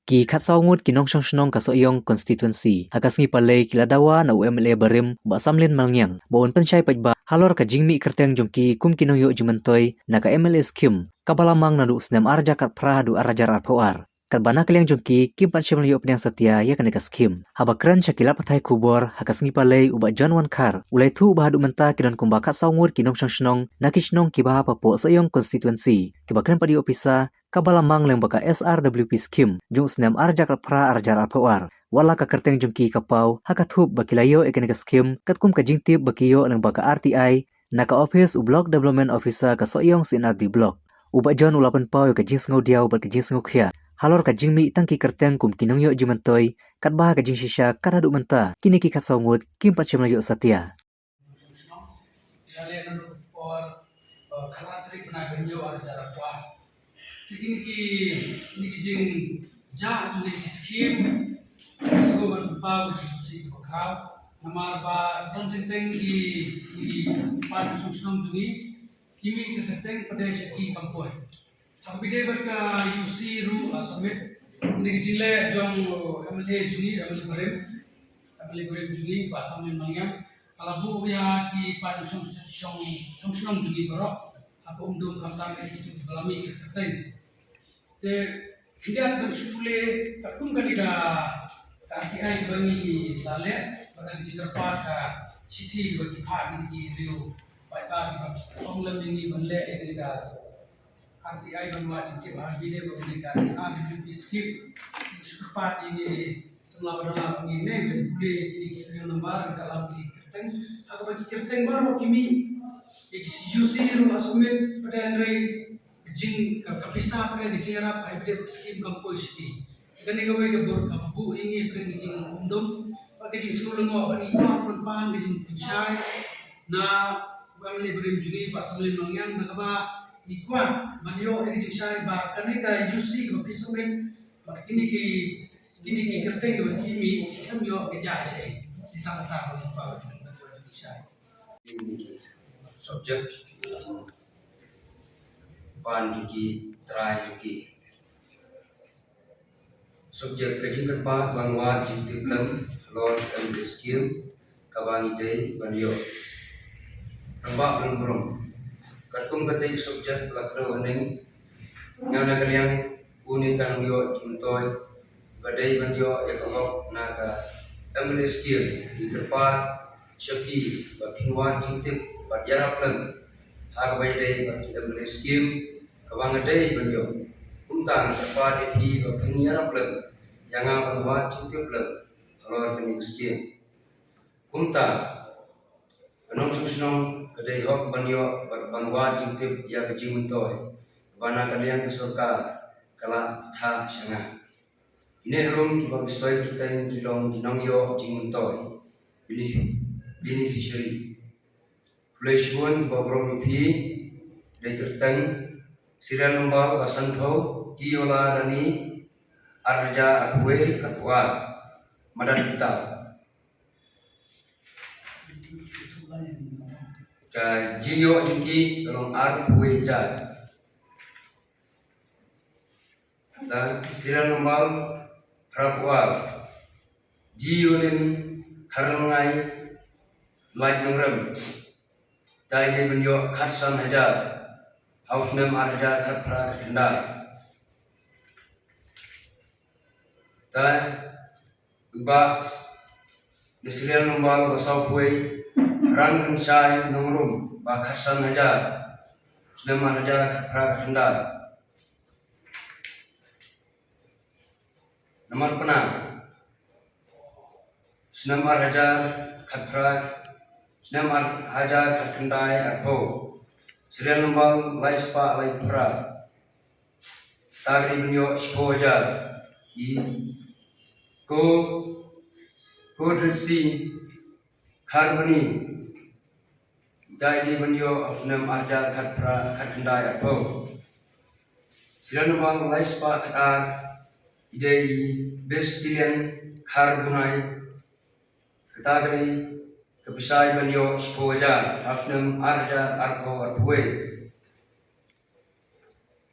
Ki khatsawngut kinong shnong ka soyong constituency hakas ngi palay kiladawa na UMLA barim ba samlin malngyang baon pansay pajba halor ka jingmi kerteng jongki kum kinong yo jimantoy na ka MLA scheme kabalamang na dus nem arja kat pra du arajar arpoar kalbana kaliang jongki kim pansyam yo pnyang satya ya kaneka scheme habakran shakila pathai kubor hakas ngi palay uba John Wan Kar ulai thu ba du menta kinon kumba khatsawngut kinong shnong na kishnong kiba papo soyong constituency kibakran padi opisa kabalamang leng baka SRWP scheme jung snam arja pra arjar apawar wala ka kerteng jungki kapau hakathub bakilayo ekenega scheme katkum ka jingtip bakiyo leng baka RTI naka office u block development officer ka soyong sinardi block uba John ulapan pau ka jing sngo diaw bal ka jing sngo khia halor ka jingmi tangki kerteng kum kinong yo jimantoy katba ka jing shisha karadu menta kini ki khatsawngut kim pachim yo satya khalatrik na ganyo arjar apawar ini jing ja ju ni scheme so berpa si khau namar ba don teng di pan susung juni kimi keteng pradesh ki kampoi habide berka UC ru submit ini jile jong MLA juni MLA barem juni pasam mangyam kalabu ya ki pan susung juni baro apa undum kamtam itu belami keteng te tidak bersule takum kanida RTI bani lale pada jigarpa ka city bagi phag ni rio pai ka onglam ni banle kanida RTI banwa city ma bide bagi ka SRWP skip jigarpa ini semla badala ni ne bule kini serial number kalam ni kerteng aku bagi kerteng baru kimi UC ru asumit pada andre jing kapisa pada dikira pai bide scheme kampoi city sekali gawe ke bor kapu ingi friend jing undum pakai jing sulung ngo bani pun pan jing pisai na family berim juni pas mulai mangyang nakaba ikwa banyo jing sai ba kaneka UC kapisa men kini ki kerteng yo kimi kamyo keja sai ditata oleh pa pisai subjek pan juga try juga subjek kejingkat pa bangwa jintip lem lord and skill kabangi day banyo rambak lem brom katkum katai subjek lakro neng nyana kaliang unikan yo juntoy badai banyo ekohok naga and skill di tempat syaki bapinwa jintip Bajarap lem, hak bayi bagi MLA scheme, kawang day banyo, untang terpadi pi bapinjarap lem, yang apa buat cintip lem, halor kening scheme, untang, kenong susnong kedai hok banyo banwa cintip ya kejing mentoy, bana kalian kesurka kala tha sanga, ini rum kibagi soy kita kilong yo jing mentoy, beneficiary. Flashbone bagram pi dekertang serial nombor basan thau kiola rani arja akwe akwa madan kita ka jinyo jingki tolong akwe ja dan serial nombor rakwa jionin karangai light nomor Dai ne benyo khatsan hajar house name arja khat pra khandai dai ba serial nombor basau kuai ran kan sai nongrum ba khatsan hajar name arja khat pra khandai nomor pena senam arja khat pra Senam hajar terkendai arpo, serial nombor laispa laipra, tagri benyo spoja, kodresi karboni, jadi benyo senam hajar terkendai arpo, serial nombor laispa katar, idai bestilian karbonai, tagri Kepisai banyo spoja asnem arja arko arpue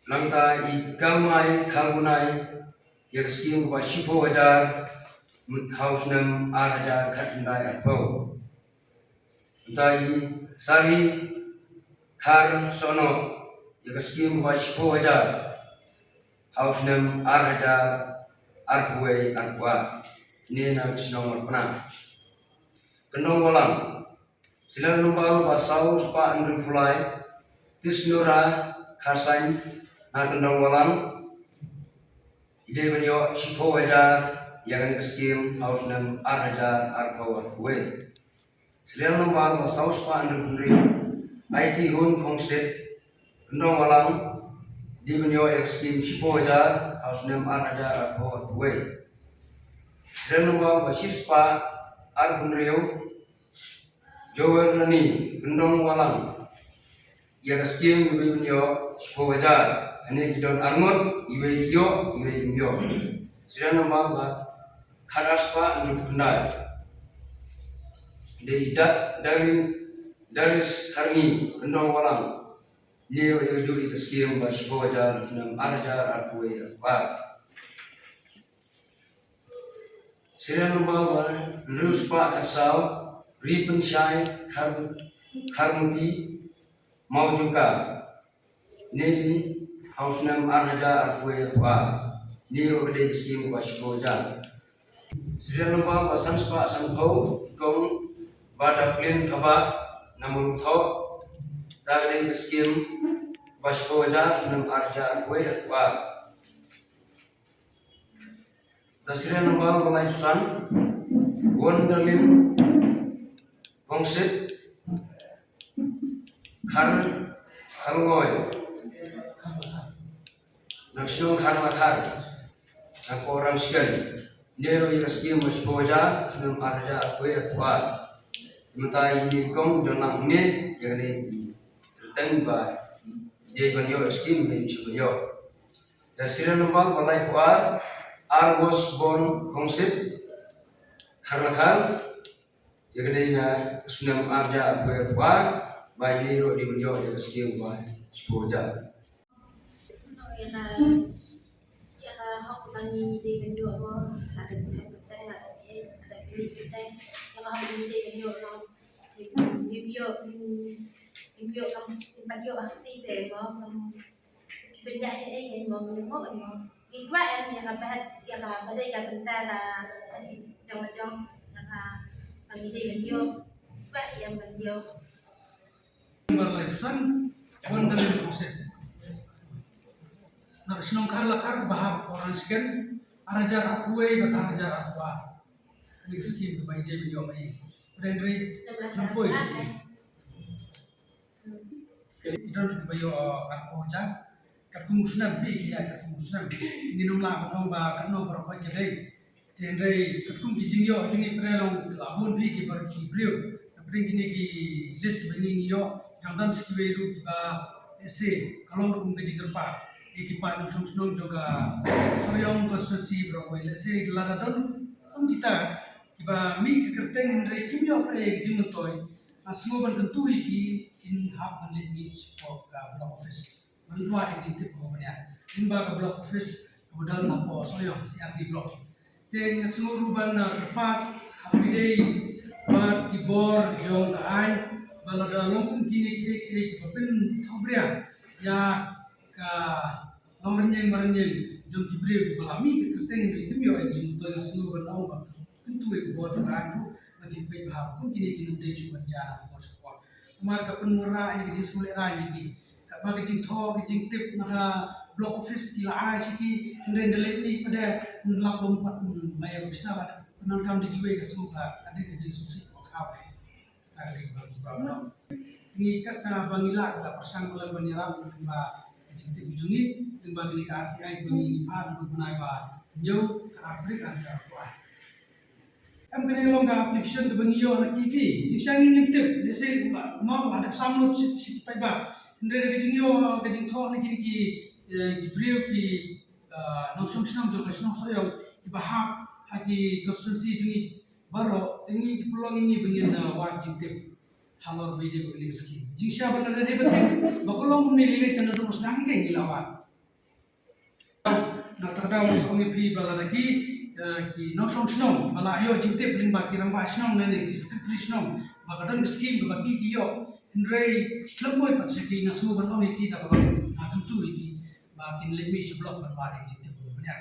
langta ikamai kalgunai yak skim ba shipo hajar house nam hajar khatndai atpo dai sari khar sono yak skim ba shipo hajar house nam hajar arpwe arpwa ni na sinong marpana kendong walang silang numbal ba sau spa andri fulai tisnura khasain na kendong walang ide banyo shipo hajar yang skim house nam hajar arpwa arpwe silang numbal ba sau spa andri fundri IT hun kongset kendong walang di banyo skim shipo hajar house nam hajar arpwa arpwe silang numbal ba sispa arpundriyo Jower nani kendong walang ya kaskim iwe binyo shipo wajar ane kidon armut iwe yo sila nambal ba kadaspa anu kundai de idat daris karni kendong walang leo ya jo kaskim ba shipo wajar sunam arjar arpuwe ba sila nambal ba nruspa kasau Ripen Syai Kharmuti Maujuka Ini Hausnam Arhaja Arpwe Arpwa Ini Rogade Skim Washboja Sri Lambang Basan Spa Sanpau Ikong Bada Plin Thaba Namun Tho Dagade Skim Washboja Sunam Arhaja Arpwe Arpwa Sri Lambang Balai Susan Wondalim Kongsit Kharngoy Naksinong Kharmathar Nak orang sekian Nero yang skim Washboja Sunam Arhaja Arpwe Arpwa Sementara ini kong donang ini yang ini Terteng ba Ide banyo skim Benci banyo Dan sila nombal balai kuat Arbos bon kongsit Kharmathar yang kedainya sunam arja apa kuat bayi ni ro di bunyo yang sekian kuat sepoja. Ya hak bani di bunyo apa ada kita ada beli kita yang hak bani di bunyo no review kam bunyo ahli deh mo benda saya yang mo ikwa yang apa yang ada yang tentara jom-jom yang ide bunyo ikwa yang bunyo berlajusan wondalim kongset nak sinong karlakar bahab orang sekian arajar arpwe bakar arajar arpwa ini skim ke bayi dia bunyo mai rendri nampoi idon di bayo arpwa ja katkumusnam bi ya katkumusnam ini nongla nong ba katno berapa jadi rendri katkum jijingyo jungi prelong labun bi ki bar ki brio pring kini ki list bani yo jangan sekiwe lu ba ese kalau rum ke jigerpa ekipa nong song juga soyong konstitusi berapa ese laradon kita kiba mi kerteng ndre kimyo pre jimutoy asmo ban tentu iki in hab ban let mi support ka block office mantua executive ko banya in ba ka block office kemudian napo soyong CRT block ten seluruh ban kerpas habidei bat kibor jong kain balada longkum kini ki papin thobria ya ka nomrenyeng jong kibrio ki balami kerteng ndre kimyo jimutoy seluruh ban au tentu ek bot rangu lagi pe bahab kun kini kini dei chu banja bot ko amar ka penmura yang jis mulai ra ki ka ba ki tho ki tip na block office ki la ai ki ndele ni pada lapom pat mai bisa ada penangkam di giwe ka suka ada ki jis susi ko khawe tari ba ni ka bangila ka persang bulan banyiram ba tip jungi din ba ni ka RTI bangi pa du bunai ba nyo ka Afrika antar ko em kena longga application tu baniyo na kipi jiksangi nyimtip lese mau hadap samlo si paiba ndere gejingyo gejing tho na kini ki brio ki noksong sinam jo kasno soyo ki bahap haki konstitusi jungi baro tingi ki pulong ini bangin wa jintip halor bide ko liski jingsha bana de betik bakolong ni lile tan do musnangi kai gilawan na terdawa suami pi bala lagi ki nosong snong bala yo jinte paling baki ramba snong nene ki secretary snong bakadan scheme baki ki yo indrei lemboy pat seki na su ban oni ki ta bala na tentu iki bakin lemi seblok ban bari jinte pun banyak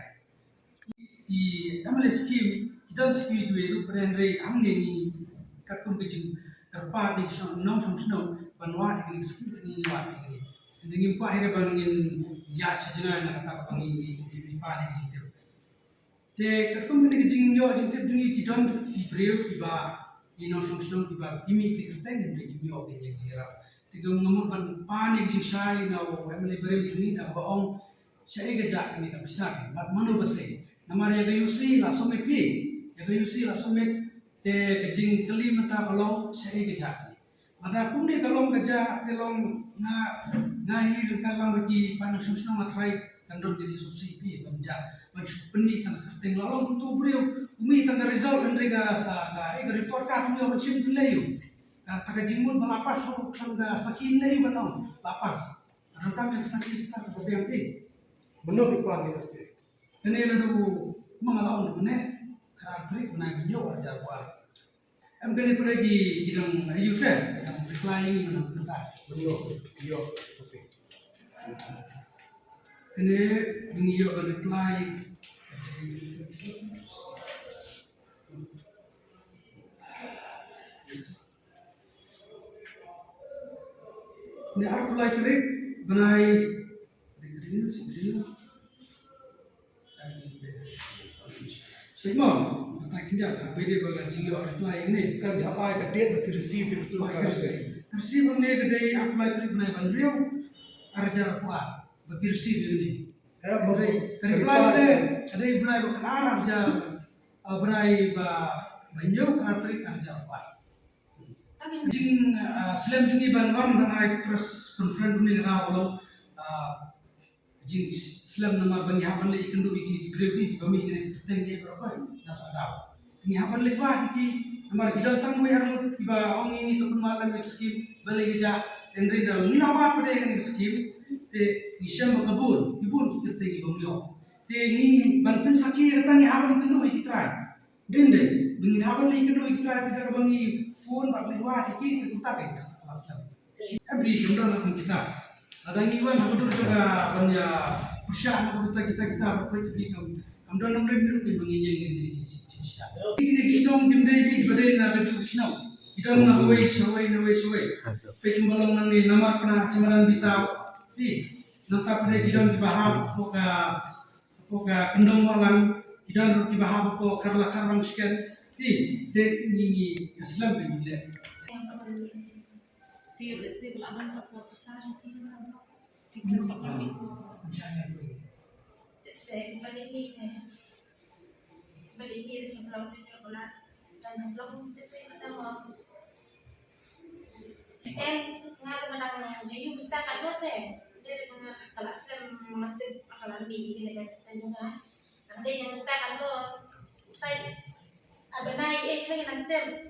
i MLS scheme kita speed we lu prendrei amne ni katum bijing terpa di nosong snong banwa di scheme ni wa ni dengan pa akhirnya bangin ya cina na kata bangin di pa ni situ. Te katum ni kijing yo jinte dungi kidon di breu kiba ino song kiba kimi ki kerteng ni kimi o ni jira. Te gum nomor ban pa ni kijing sai na o emle breu dungi da baong sai ga ja ni ka bisa mat manu base. Namar ya yusi la some pi ya yusi la some te kijing keli mata kalau sai ga ja. Ada pun ni kalau kerja telong na hir kalau bagi panang susna matrai kandung jadi subsidi banja bagi peni tang teng lalong tu beliau umi tang result andrega report ka tu macam tu layu tak jimut balapas so kanda sakin layu banong lapas orang kami sakit setar ke BMP benar iklan ni kene lalu mangalaon ne karatrik na binyo ajar wa am kene pergi kidang ayu teh yang reply ini menang bentar benar yo oke kene binyo reply ini aku reply trik benai Sigmon, tak kinjal, beda bagai jingga reply ini. kan apa yang dia nak receive itu Receive ni kedai apply trik benai bandriu, arjar kuat, bagi receive ini. Reply ni kedai benai berkenar arjar benai banyak trik arjar kuat. Jing selain jungi banwan dengan press conference ni kata kalau jing Islam nama bani haban le ikan do iki grevi di bami ni tengi berapa na tak tahu. Ni haban le ba iki amar kita tang we harut iba ong ini to malam skim balik ja endri da ni lawa pada yang skim te isam kabul ibun kita tengi bamio. Te ni ban saki kata ni haban ikan do iki try. Dende bini haban le ikan do iki try kita bangi phone bak le wa iki kita ke Islam. Every jumlah nak kita. Ada ni wan aku juga banya Pusat nak kita berkuat di kamu. Amdan nomor biru pun menginjak ini sisa. Ini kisah jemdai bi badai nak kerja kisah. Kita nak away. Pekin balang nanti nama kena semaran bita. Di nanti pada kita dibahas poka kendong balang. Kita dibahas poka karang sekian. Di ini Islam begini. Dia bersih belakang apa besar ini. Saya balik ni sebelum dia berbulan dan belum tapi kita mau ngalang ini kita kadot dari kelas mati akalami ini kita juga ada yang kita kadot saya ada naik lagi nanti